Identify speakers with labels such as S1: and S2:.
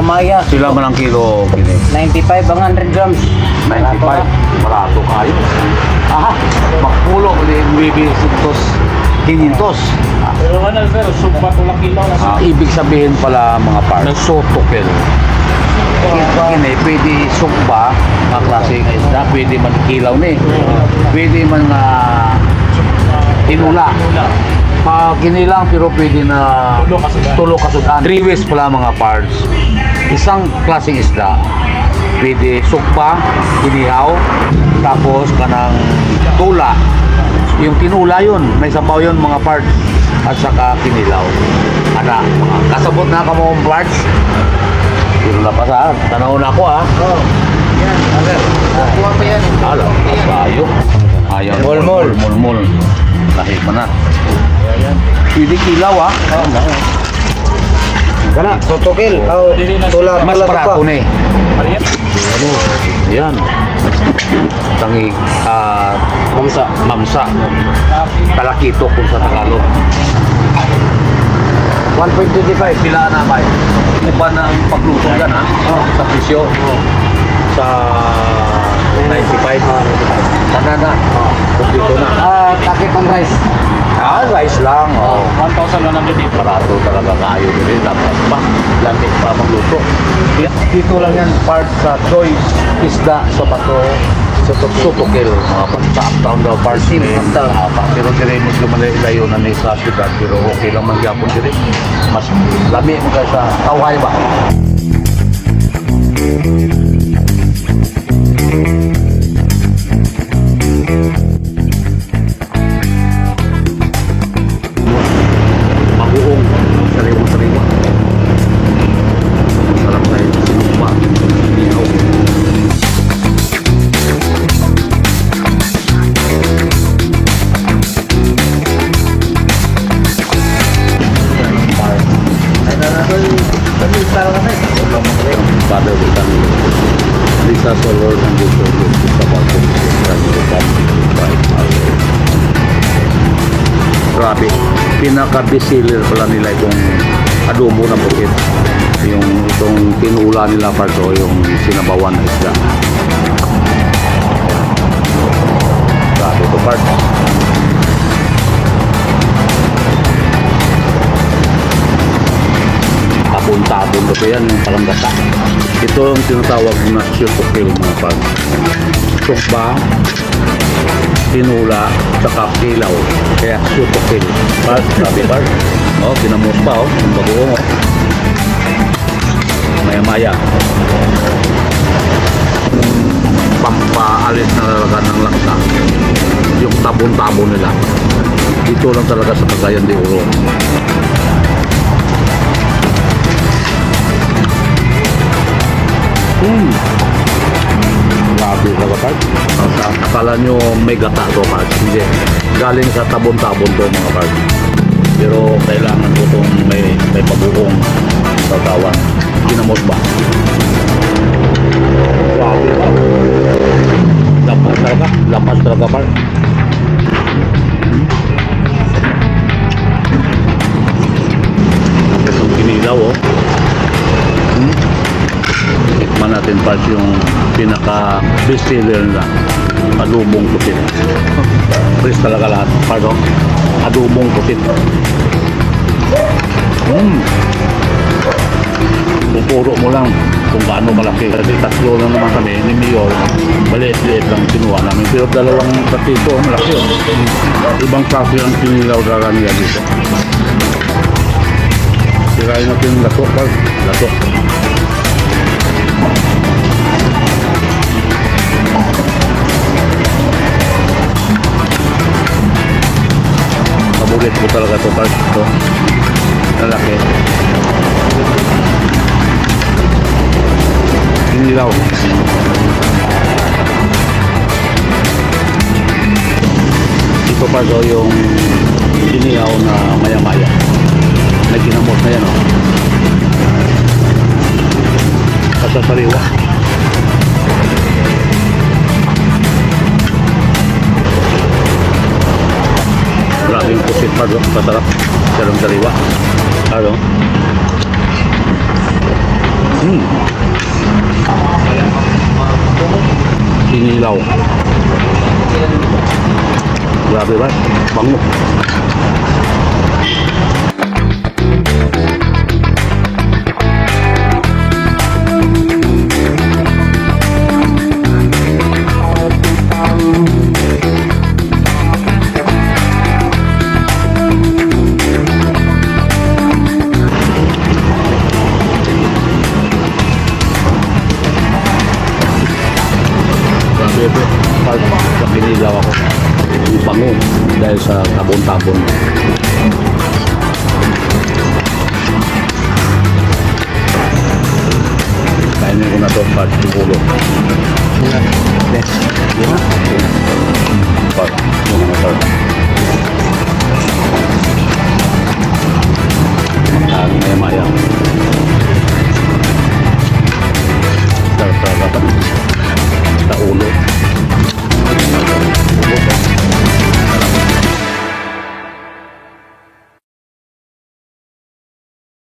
S1: Maya.
S2: Sila man ang kilo gini.
S1: 95 ang 100 grams.
S2: 95. Barato kayo. Aha, magpulo ulit bibi sintos 500.
S3: Pero ano sir, sumpa ko lang kilo na sir.
S2: Ibig sabihin pala mga parts, sotokel. Kini pwede sugba, mga klase ng isda, pwede man kilaw ni. Pwede man inula. Pag kinilang pero pwede na tulo kasudan. 3 ways pala mga parts. Isang klaseng isda, pwede sugba, inihaw, tapos kanang tula. Yung tinula yun, may sabaw yun mga parts, at saka kinilaw. Ana, mga kasabot na ka mga parts. Pero na pa saan, tanaw na ako ha.
S1: Oh. Yan, alam. Kuha pa yan.
S2: Alam, kabayo. Ayan,
S1: Mulmul.
S2: mulmul. Lahit man na. Pwede kilaw ha.
S1: Kana, sotokil. Oh, tula
S2: Mas barato na eh.
S3: Marian.
S2: Ayan. Tangi, mamsa. Talakito kung sa Tagalog.
S1: 1.25.
S2: Sila na ba? Iba na ang pagluto yan ha? Sa presyo. Sa 95. Sana na. Kung dito na.
S1: Takip ang rice.
S2: Rice lang.
S3: 1,000 na natin dito.
S2: Barato talaga kayo din. Dapat pa. Lamig pa magluto. Dito lang yan part sa choice isda sa bato. Sa Sotokel, mga sa uptown daw part
S1: Sim, uptown.
S2: Pero dire mo lumalayo na ni sa syudad, pero okay lang man gyapon dire. Mas lami mo kay sa Tawhay ba. Mabuong sariwa-sariwa. Sarap tayo sinumpa. Ihaw. Father will come Lisa Solor and Lisa Lisa Balcon grabe, pinaka-bestseller pala nila itong adobo na bukid, yung itong tinula nila parto, yung sinabawan na isda. Grabe ito part. Tabon-tabon ito yan, yung parang gata. Ito ang tinatawag na sotokil mga pag. Sukba, tinula, saka kilaw. Kaya sotokil. Part, sabi part. Oh, kinamos pa oh, yung bagoong oh. Maya-maya. Pampaalis na talaga ng laksa. Yung tabon-tabon nila. Dito lang talaga sa Cagayan de Oro. Grabe ka ba, Park? Akala nyo may gata to, Park. Hindi. Galing sa tabon-tabon to, mga Park. Pero kailangan ko itong may pabuong sa tawan. Kinamos ba? Grabe ka. Lapas talaga. Lapas talaga, Park. Itong kinilaw, oh. Tikman natin part yung pinaka best seller nila, adobong pusit. Fresh talaga lahat, pardon, adobong pusit. Pupuro mo lang kung gaano malaki. Kasi tatlo lang naman kami ni Mayor, maliit-liit lang kinuha namin, pero dalawang patito malaki yun. Ibang klase ang pinilaw talaga niya dito. Tirahin natin yung lato, lato. Paborito ko talaga ito, part ito. Lalaki. Inilaw. Ito pa daw yung inihaw na maya-maya. May ginamot na yan, oh. Kasasariwa. Grabe yung pusit pa doon. Masarap. Sarang sariwa. Ano? Hmm. Inilaw. Grabe ba? Bango. Grabe ito. Pag pinilaw ako. Ang bango dahil sa tabon-tabon. Kainin ko na ito pag siguro. Pag yung mga ito. Maya-maya.